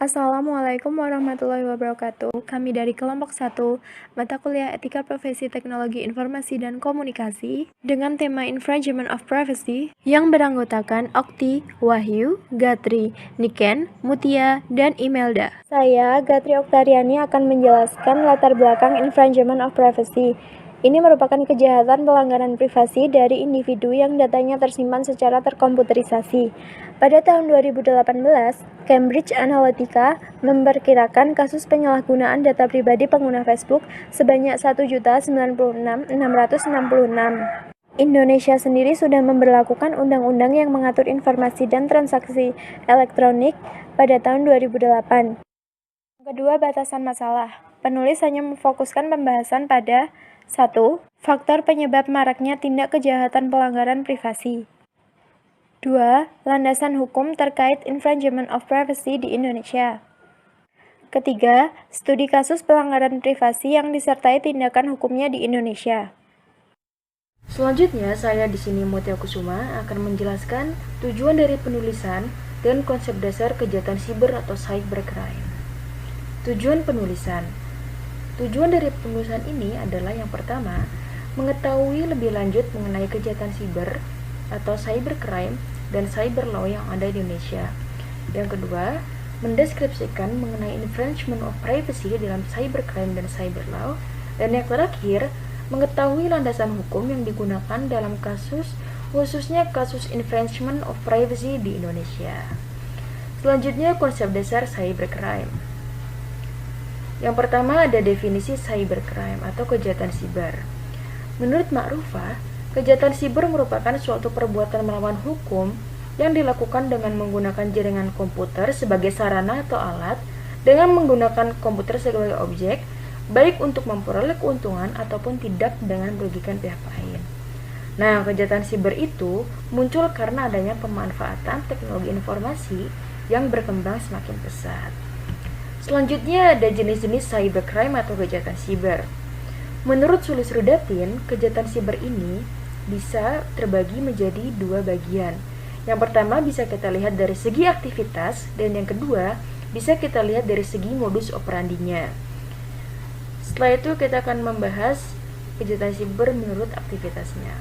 Assalamualaikum warahmatullahi wabarakatuh. Kami dari kelompok 1, mata kuliah Etika Profesi Teknologi Informasi dan Komunikasi, dengan tema Infringement of Privacy, yang beranggotakan Okti, Wahyu, Gatri, Niken, Mutia, dan Imelda. Saya, Gatri Oktariani, akan menjelaskan latar belakang Infringement of Privacy. Ini merupakan kejahatan pelanggaran privasi dari individu yang datanya tersimpan secara terkomputerisasi. Pada tahun 2018, Cambridge Analytica memperkirakan kasus penyalahgunaan data pribadi pengguna Facebook sebanyak 1.096.666. Indonesia sendiri sudah memberlakukan undang-undang yang mengatur informasi dan transaksi elektronik pada tahun 2008. Kedua, batasan masalah. Penulis hanya memfokuskan pembahasan pada 1. Faktor penyebab maraknya tindak kejahatan pelanggaran privasi. 2. Landasan hukum terkait infringement of privacy di Indonesia. Ketiga, studi kasus pelanggaran privasi yang disertai tindakan hukumnya di Indonesia. Selanjutnya, saya di sini Mutia Kusuma akan menjelaskan tujuan dari penulisan dan konsep dasar kejahatan siber atau cybercrime. Tujuan penulisan. Tujuan dari penulisan ini adalah yang pertama, mengetahui lebih lanjut mengenai kejahatan siber atau cybercrime dan cyber law yang ada di Indonesia. Yang kedua, mendeskripsikan mengenai infringement of privacy dalam cybercrime dan cyber law. Dan yang terakhir, mengetahui landasan hukum yang digunakan dalam kasus, khususnya kasus infringement of privacy di Indonesia. Selanjutnya, konsep dasar cybercrime. Yang pertama ada definisi cybercrime atau kejahatan siber. Menurut Ma'rufah, kejahatan siber merupakan suatu perbuatan melawan hukum yang dilakukan dengan menggunakan jaringan komputer sebagai sarana atau alat, dengan menggunakan komputer sebagai objek, baik untuk memperoleh keuntungan ataupun tidak dengan merugikan pihak lain. Nah, kejahatan siber itu muncul karena adanya pemanfaatan teknologi informasi yang berkembang semakin pesat. Selanjutnya ada jenis-jenis cybercrime atau kejahatan siber. Menurut Sulis Rudatin, kejahatan siber ini bisa terbagi menjadi dua bagian. Yang pertama bisa kita lihat dari segi aktivitas, dan yang kedua bisa kita lihat dari segi modus operandinya. Setelah itu kita akan membahas kejahatan siber menurut aktivitasnya.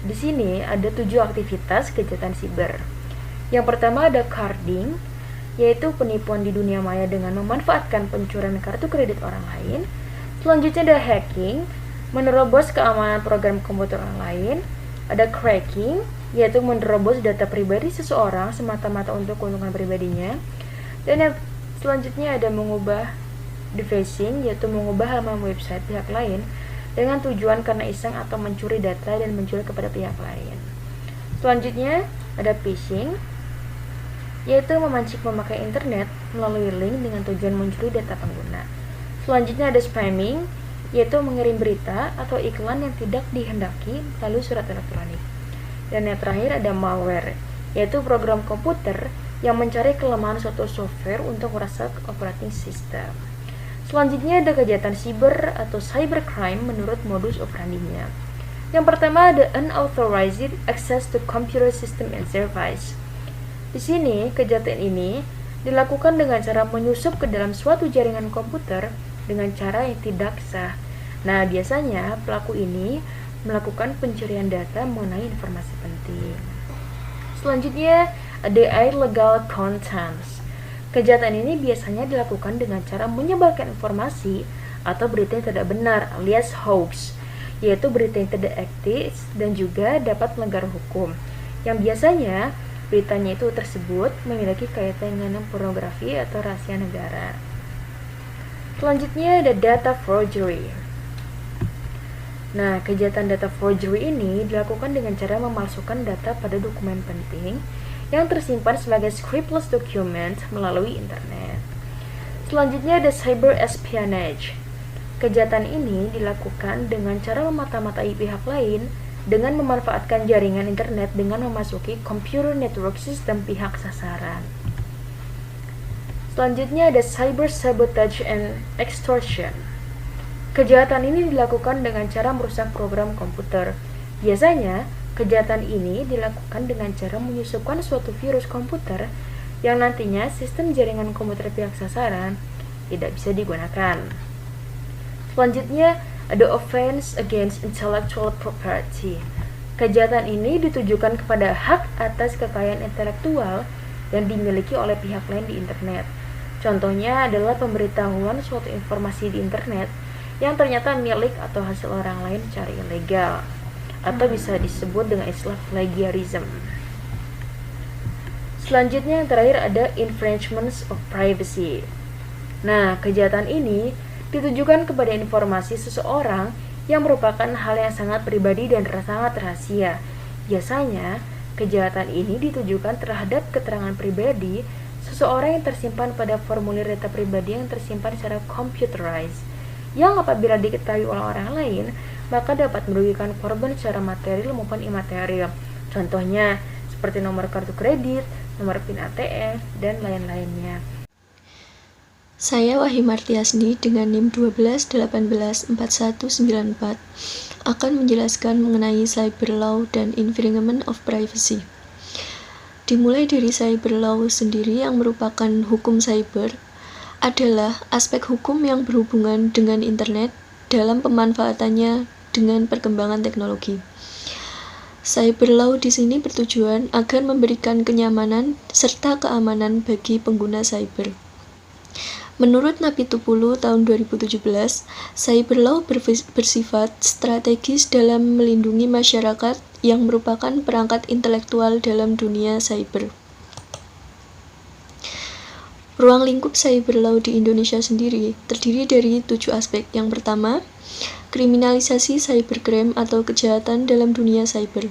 Di sini ada 7 aktivitas kejahatan siber. Yang pertama ada carding, yaitu penipuan di dunia maya dengan memanfaatkan pencurian kartu kredit orang lain. Selanjutnya ada hacking, menerobos keamanan program komputer orang lain. Ada cracking, yaitu menerobos data pribadi seseorang semata-mata untuk keuntungan pribadinya. Dan yang selanjutnya ada mengubah defacing, yaitu mengubah halaman website pihak lain dengan tujuan karena iseng atau mencuri data dan menjual kepada pihak lain. Selanjutnya ada phishing, yaitu memancing memakai internet melalui link dengan tujuan mencuri data pengguna. Selanjutnya ada spamming, yaitu mengirim berita atau iklan yang tidak dihendaki melalui surat elektronik. Dan yang terakhir ada malware, yaitu program komputer yang mencari kelemahan suatu software untuk merusak operating system. Selanjutnya ada kejahatan siber atau cybercrime menurut modus operandinya. Yang pertama ada unauthorized access to computer system and service. Di sini, kejahatan ini dilakukan dengan cara menyusup ke dalam suatu jaringan komputer dengan cara yang tidak sah. Nah, biasanya pelaku ini melakukan pencurian data mengenai informasi penting. Selanjutnya, ada illegal contents. Kejahatan ini biasanya dilakukan dengan cara menyebarkan informasi atau berita yang tidak benar alias hoax, yaitu berita yang tidak etis dan juga dapat melanggar hukum. Yang biasanya beritanya itu tersebut memiliki kaitan dengan pornografi atau rahasia negara. Selanjutnya ada data forgery. Nah, kejahatan data forgery ini dilakukan dengan cara memalsukan data pada dokumen penting yang tersimpan sebagai scriptless document melalui internet. Selanjutnya ada cyber espionage. Kejahatan ini dilakukan dengan cara memata-matai pihak lain dengan memanfaatkan jaringan internet dengan memasuki computer network system pihak sasaran. Selanjutnya ada cyber sabotage and extortion. Kejahatan ini dilakukan dengan cara merusak program komputer. Biasanya, kejahatan ini dilakukan dengan cara menyusupkan suatu virus komputer yang nantinya sistem jaringan komputer pihak sasaran tidak bisa digunakan. Selanjutnya, ada offense against intellectual property. Kejahatan ini ditujukan kepada hak atas kekayaan intelektual yang dimiliki oleh pihak lain di internet. Contohnya adalah pemberitahuan suatu informasi di internet yang ternyata milik atau hasil orang lain secara ilegal, atau bisa disebut dengan istilah plagiarism. Selanjutnya yang terakhir ada infringements of privacy. Nah, kejahatan ini ditujukan kepada informasi seseorang yang merupakan hal yang sangat pribadi dan sangat rahasia. Biasanya, kejahatan ini ditujukan terhadap keterangan pribadi seseorang yang tersimpan pada formulir data pribadi yang tersimpan secara computerized, yang apabila diketahui oleh orang lain, maka dapat merugikan korban secara material maupun imaterial. Contohnya, seperti nomor kartu kredit, nomor PIN ATM, dan lain-lainnya. Saya Wahyu Martiasni dengan NIM 12184194 akan menjelaskan mengenai cyber law dan infringement of privacy. Dimulai dari cyber law sendiri yang merupakan hukum cyber adalah aspek hukum yang berhubungan dengan internet dalam pemanfaatannya dengan perkembangan teknologi. Cyber law di sini bertujuan agar memberikan kenyamanan serta keamanan bagi pengguna cyber. Menurut Napi Tupulu tahun 2017, cyber law bersifat strategis dalam melindungi masyarakat yang merupakan perangkat intelektual dalam dunia cyber. Ruang lingkup cyber law di Indonesia sendiri terdiri dari 7 aspek. Yang pertama, kriminalisasi cybercrime atau kejahatan dalam dunia cyber.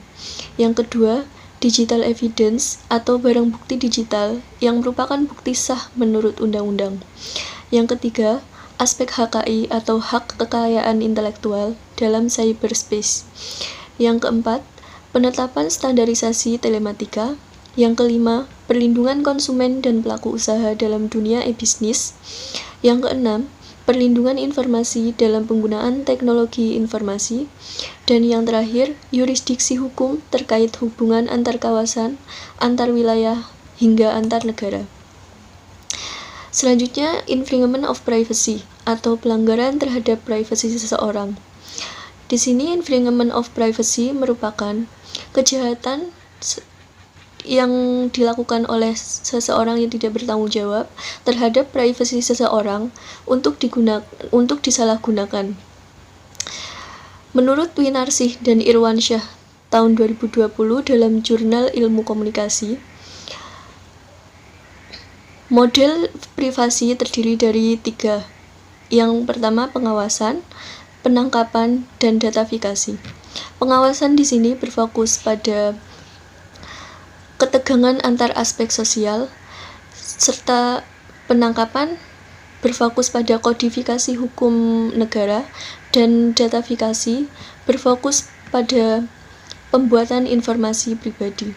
Yang kedua, digital evidence atau barang bukti digital yang merupakan bukti sah menurut undang-undang. Yang ketiga, aspek HKI atau hak kekayaan intelektual dalam cyberspace. Yang keempat, penetapan standarisasi telematika. Yang kelima, perlindungan konsumen dan pelaku usaha dalam dunia e-bisnis. Yang keenam, perlindungan informasi dalam penggunaan teknologi informasi, dan yang terakhir, yurisdiksi hukum terkait hubungan antar kawasan, antar wilayah, hingga antar negara. Selanjutnya, infringement of privacy atau pelanggaran terhadap privasi seseorang. Di sini, infringement of privacy merupakan kejahatan yang dilakukan oleh seseorang yang tidak bertanggung jawab terhadap privasi seseorang untuk disalahgunakan. Menurut Winarsih dan Irwansyah tahun 2020 dalam Jurnal Ilmu Komunikasi, model privasi terdiri dari 3. Yang pertama, pengawasan, penangkapan, dan datafikasi. Pengawasan di sini berfokus pada ketegangan antar aspek sosial, serta penangkapan berfokus pada kodifikasi hukum negara, dan datafikasi berfokus pada pembuatan informasi pribadi.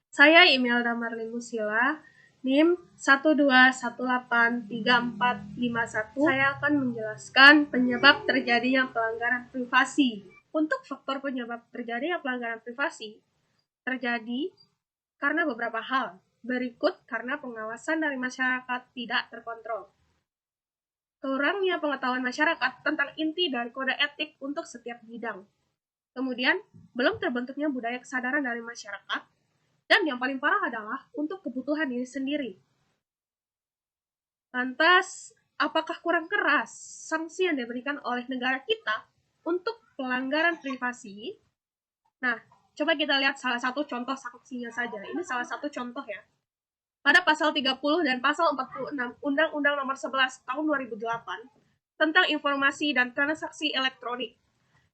Saya Imelda Marlin Musila, NIM 12183451. Saya akan menjelaskan penyebab terjadinya pelanggaran privasi. Untuk faktor penyebab terjadinya pelanggaran privasi terjadi karena beberapa hal. Berikut karena pengawasan dari masyarakat tidak terkontrol. Kurangnya pengetahuan masyarakat tentang inti dari kode etik untuk setiap bidang. Kemudian, belum terbentuknya budaya kesadaran dari masyarakat. Dan yang paling parah adalah untuk kebutuhan diri sendiri. Lantas, apakah kurang keras sanksi yang diberikan oleh negara kita untuk pelanggaran privasi? Nah, coba kita lihat salah satu contoh sanksinya saja. Ini salah satu contoh ya. Pada pasal 30 dan pasal 46 Undang-Undang Nomor 11 Tahun 2008 tentang informasi dan transaksi elektronik.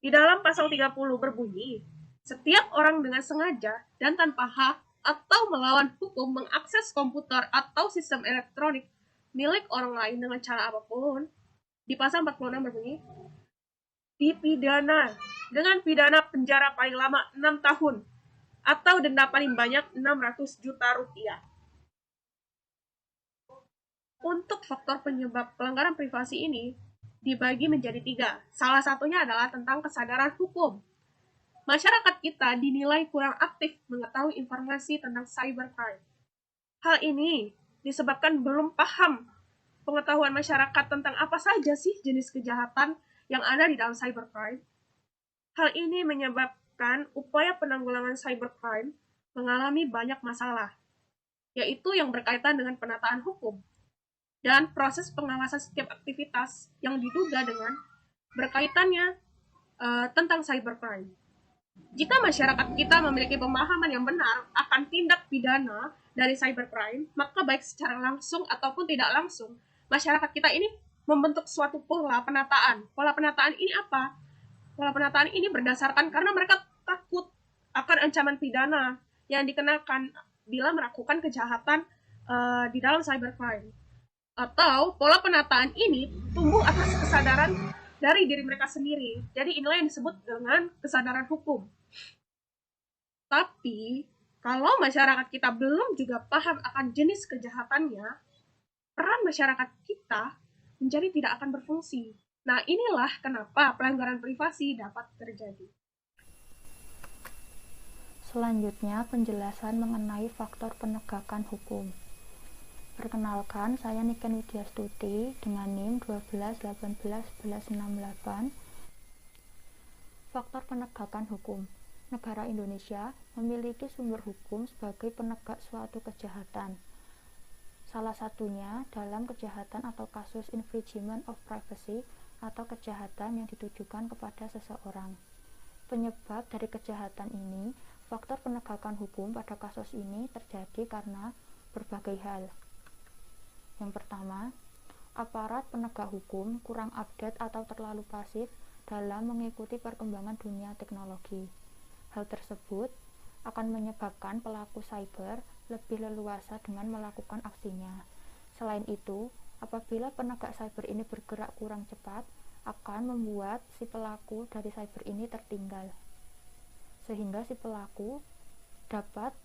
Di dalam pasal 30 berbunyi, setiap orang dengan sengaja dan tanpa hak atau melawan hukum mengakses komputer atau sistem elektronik milik orang lain dengan cara apapun. Di pasal 46 berbunyi, dipidana dengan pidana penjara paling lama 6 tahun atau denda paling banyak 600 juta rupiah. Untuk faktor penyebab pelanggaran privasi ini dibagi menjadi 3. Salah satunya adalah tentang kesadaran hukum. masyarakat kita dinilai kurang aktif mengetahui informasi tentang cybercrime. Hal ini disebabkan belum paham pengetahuan masyarakat tentang apa saja sih jenis kejahatan yang ada di dalam cybercrime. Hal ini menyebabkan upaya penanggulangan cybercrime mengalami banyak masalah, yaitu yang berkaitan dengan penataan hukum dan proses pengawasan setiap aktivitas yang diduga dengan berkaitannya tentang cybercrime. Jika masyarakat kita memiliki pemahaman yang benar akan tindak pidana dari cybercrime, maka baik secara langsung ataupun tidak langsung, masyarakat kita ini membentuk suatu pola penataan. Pola penataan ini apa? Pola penataan ini berdasarkan karena mereka takut akan ancaman pidana yang dikenakan bila melakukan kejahatan di dalam cybercrime. Atau pola penataan ini tumbuh atas kesadaran dari diri mereka sendiri. Jadi inilah yang disebut dengan kesadaran hukum. Tapi, kalau masyarakat kita belum juga paham akan jenis kejahatannya, peran masyarakat kita menjadi tidak akan berfungsi. Nah, inilah kenapa pelanggaran privasi dapat terjadi. Selanjutnya, penjelasan mengenai faktor penegakan hukum. Perkenalkan, saya Niken Widyastuti dengan NIM 12181168. Faktor penegakan hukum. Negara Indonesia memiliki sumber hukum sebagai penegak suatu kejahatan. Salah satunya dalam kejahatan atau kasus infringement of privacy atau kejahatan yang ditujukan kepada seseorang. Penyebab dari kejahatan ini, faktor penegakan hukum pada kasus ini terjadi karena berbagai hal. Yang pertama, aparat penegak hukum kurang update atau terlalu pasif dalam mengikuti perkembangan dunia teknologi. Hal tersebut akan menyebabkan pelaku cyber lebih leluasa dengan melakukan aksinya. Selain itu, apabila penegak cyber ini bergerak kurang cepat, akan membuat si pelaku dari cyber ini tertinggal, sehingga si pelaku dapat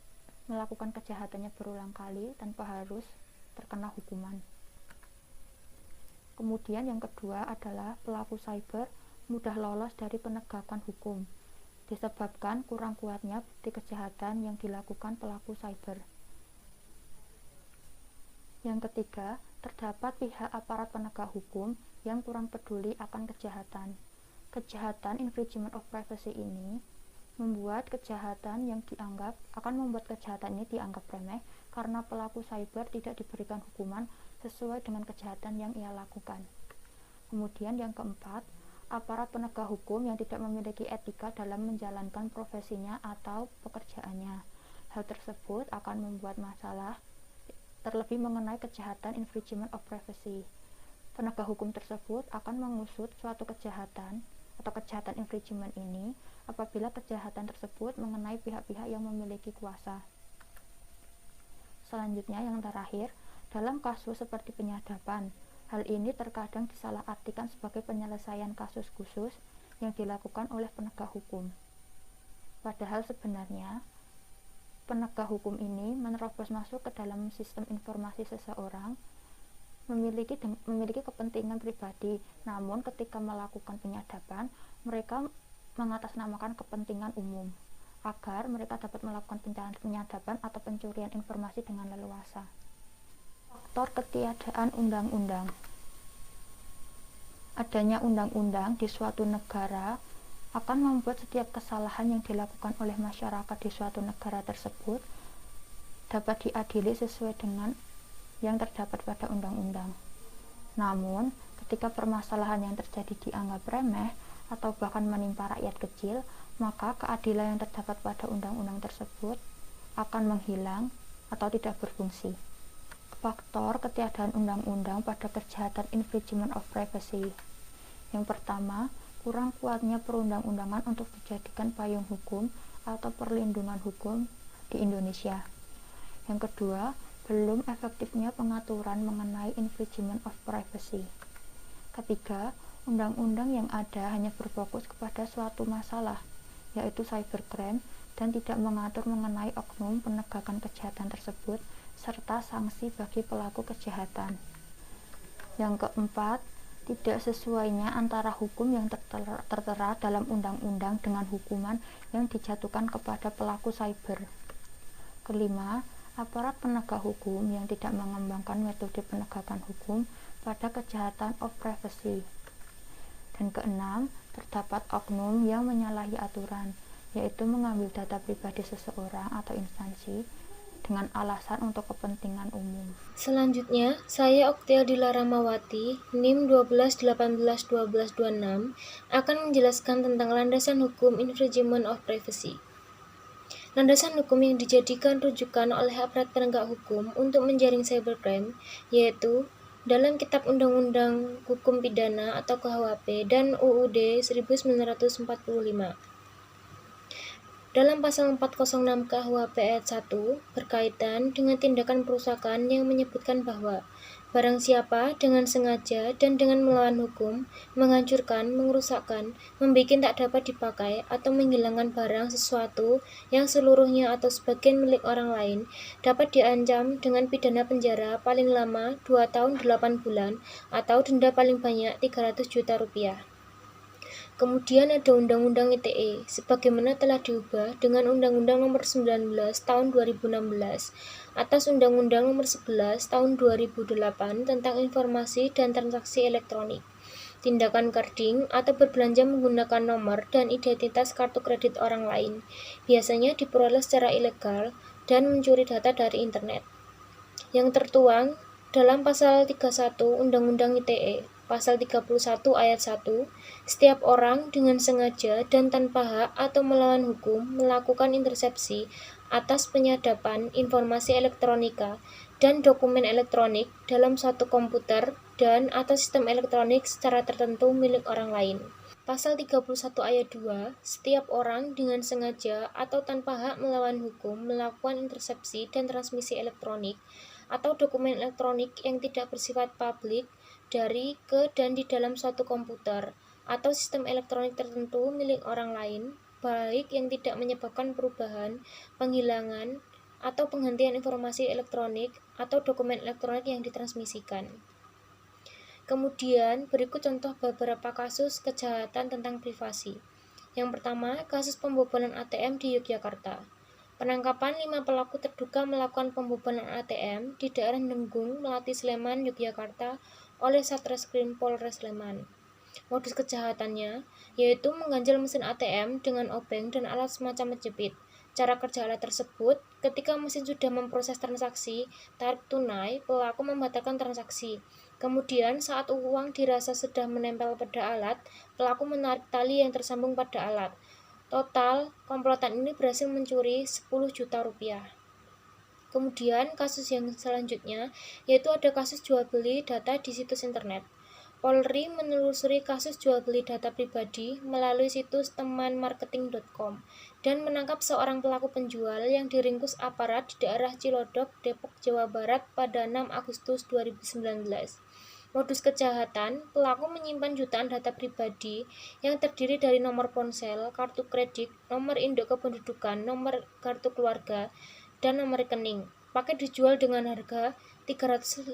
melakukan kejahatannya berulang kali tanpa harus terkena hukuman. Kemudian yang kedua adalah pelaku cyber mudah lolos dari penegakan hukum disebabkan kurang kuatnya bukti kejahatan yang dilakukan pelaku cyber. Yang ketiga, terdapat pihak aparat penegak hukum yang kurang peduli akan kejahatan. Kejahatan infringement of privacy ini membuat kejahatan ini dianggap remeh karena pelaku cyber tidak diberikan hukuman sesuai dengan kejahatan yang ia lakukan. Kemudian yang keempat, aparat penegak hukum yang tidak memiliki etika dalam menjalankan profesinya atau pekerjaannya. Hal tersebut akan membuat masalah, terlebih mengenai kejahatan infringement of privacy. Penegak hukum tersebut akan mengusut suatu kejahatan atau kejahatan infringement ini apabila kejahatan tersebut mengenai pihak-pihak yang memiliki kuasa. Selanjutnya yang terakhir, dalam kasus seperti penyadapan, hal ini terkadang disalahartikan sebagai penyelesaian kasus khusus yang dilakukan oleh penegak hukum. Padahal sebenarnya, penegak hukum ini menerobos masuk ke dalam sistem informasi seseorang, memiliki kepentingan pribadi, namun ketika melakukan penyadapan, mereka mengatasnamakan kepentingan umum, agar mereka dapat melakukan penyadapan atau pencurian informasi dengan leluasa. Faktor ketiadaan undang-undang. Adanya undang-undang di suatu negara akan membuat setiap kesalahan yang dilakukan oleh masyarakat di suatu negara tersebut dapat diadili sesuai dengan yang terdapat pada undang-undang. Namun, ketika permasalahan yang terjadi dianggap remeh atau bahkan menimpa rakyat kecil, maka keadilan yang terdapat pada undang-undang tersebut akan menghilang atau tidak berfungsi. Faktor ketiadaan undang-undang pada kejahatan infringement of privacy. Yang pertama, kurang kuatnya perundang-undangan untuk dijadikan payung hukum atau perlindungan hukum di Indonesia. Yang kedua, belum efektifnya pengaturan mengenai infringement of privacy. Ketiga, undang-undang yang ada hanya berfokus kepada suatu masalah, yaitu cybercrime, dan tidak mengatur mengenai oknum penegakan kejahatan tersebut, serta sanksi bagi pelaku kejahatan. Yang keempat, Tidak sesuainya antara hukum yang tertera dalam undang-undang dengan hukuman yang dijatuhkan kepada pelaku cyber. Kelima, aparat penegak hukum yang tidak mengembangkan metode penegakan hukum pada kejahatan of privacy. Dan keenam, terdapat oknum yang menyalahi aturan, yaitu mengambil data pribadi seseorang atau instansi dengan alasan untuk kepentingan umum. Selanjutnya, saya Oktia Dilaramawati, NIM 12181226, akan menjelaskan tentang landasan hukum infringement of privacy. Landasan hukum yang dijadikan rujukan oleh aparat penegak hukum untuk menjaring cybercrime, yaitu dalam Kitab Undang-Undang Hukum Pidana atau KUHP dan UUD 1945. Dalam pasal 406 KUHP ayat 1 berkaitan dengan tindakan perusakan yang menyebutkan bahwa barang siapa dengan sengaja dan dengan melawan hukum menghancurkan, merusakkan, membuat tak dapat dipakai atau menghilangkan barang sesuatu yang seluruhnya atau sebagian milik orang lain dapat diancam dengan pidana penjara paling lama 2 tahun 8 bulan atau denda paling banyak 300 juta rupiah. Kemudian ada Undang-Undang ITE, sebagaimana telah diubah dengan Undang-Undang Nomor 19 Tahun 2016 atas Undang-Undang Nomor 11 Tahun 2008 tentang Informasi dan Transaksi Elektronik. Tindakan carding atau berbelanja menggunakan nomor dan identitas kartu kredit orang lain, biasanya diperoleh secara ilegal dan mencuri data dari internet. Yang tertuang dalam pasal 31 Undang-Undang ITE, pasal 31 ayat 1, setiap orang dengan sengaja dan tanpa hak atau melawan hukum melakukan intersepsi atas penyadapan informasi elektronika dan dokumen elektronik dalam suatu komputer dan atau sistem elektronik secara tertentu milik orang lain. Pasal 31 ayat 2, setiap orang dengan sengaja atau tanpa hak melawan hukum melakukan intersepsi dan transmisi elektronik atau dokumen elektronik yang tidak bersifat publik dari, ke, dan di dalam suatu komputer atau sistem elektronik tertentu milik orang lain, baik yang tidak menyebabkan perubahan, penghilangan, atau penghentian informasi elektronik atau dokumen elektronik yang ditransmisikan. Kemudian, berikut contoh beberapa kasus kejahatan tentang privasi. Yang pertama, kasus pembobolan ATM di Yogyakarta. Penangkapan 5 pelaku terduga melakukan pembobolan ATM di daerah Nenggung, Melati, Sleman, Yogyakarta oleh Satreskrim Polres Sleman. Modus kejahatannya yaitu mengganjal mesin ATM dengan obeng dan alat semacam menjepit. Cara kerja alat tersebut, ketika mesin sudah memproses transaksi tarik tunai, pelaku membatalkan transaksi. Kemudian saat uang dirasa sudah menempel pada alat, pelaku menarik tali yang tersambung pada alat. Total, komplotan ini berhasil mencuri 10 juta rupiah. Kemudian kasus yang selanjutnya yaitu ada kasus jual beli data di situs internet. Polri menelusuri kasus jual beli data pribadi melalui situs temanmarketing.com dan menangkap seorang pelaku penjual yang diringkus aparat di daerah Cilodok, Depok, Jawa Barat pada 6 Agustus 2019. Modus kejahatan, pelaku menyimpan jutaan data pribadi yang terdiri dari nomor ponsel, kartu kredit, nomor induk kependudukan, nomor kartu keluarga, dan nomor rekening. Paket dijual dengan harga 350.000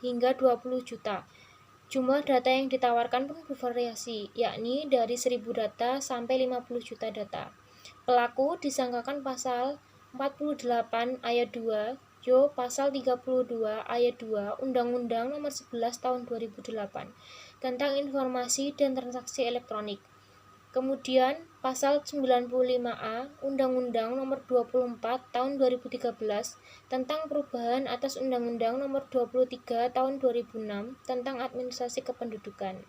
hingga 20 juta. Jumlah data yang ditawarkan pun bervariasi, yakni dari 1.000 data sampai 50 juta data. Pelaku disangkakan pasal 48 ayat 2, pasal 32 ayat 2 Undang-Undang Nomor 11 Tahun 2008 tentang Informasi dan Transaksi Elektronik. Kemudian pasal 95A Undang-Undang Nomor 24 Tahun 2013 tentang perubahan atas Undang-Undang Nomor 23 Tahun 2006 tentang Administrasi Kependudukan.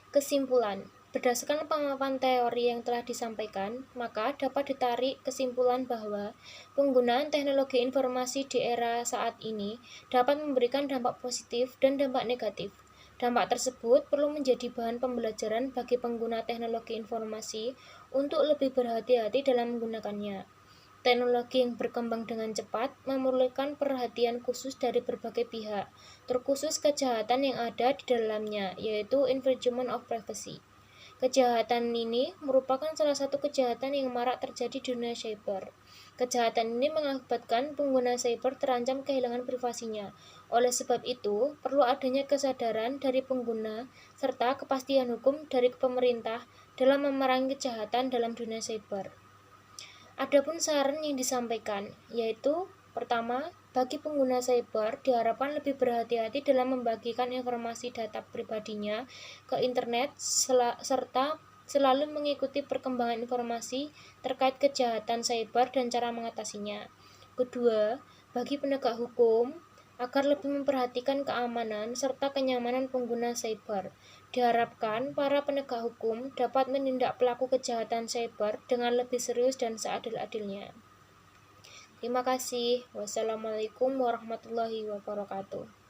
Kesimpulan, berdasarkan pemaparan teori yang telah disampaikan, maka dapat ditarik kesimpulan bahwa penggunaan teknologi informasi di era saat ini dapat memberikan dampak positif dan dampak negatif. Dampak tersebut perlu menjadi bahan pembelajaran bagi pengguna teknologi informasi untuk lebih berhati-hati dalam menggunakannya. Teknologi yang berkembang dengan cepat memerlukan perhatian khusus dari berbagai pihak, terkhusus kejahatan yang ada di dalamnya, yaitu infringement of privacy. Kejahatan ini merupakan salah satu kejahatan yang marak terjadi di dunia cyber. Kejahatan ini mengakibatkan pengguna cyber terancam kehilangan privasinya. Oleh sebab itu, perlu adanya kesadaran dari pengguna serta kepastian hukum dari pemerintah dalam memerangi kejahatan dalam dunia cyber. Adapun saran yang disampaikan, yaitu pertama, bagi pengguna cyber diharapkan lebih berhati-hati dalam membagikan informasi data pribadinya ke internet serta selalu mengikuti perkembangan informasi terkait kejahatan cyber dan cara mengatasinya. Kedua, bagi penegak hukum agar lebih memperhatikan keamanan serta kenyamanan pengguna cyber. Diharapkan para penegak hukum dapat menindak pelaku kejahatan cyber dengan lebih serius dan seadil-adilnya. Terima kasih. Wassalamualaikum warahmatullahi wabarakatuh.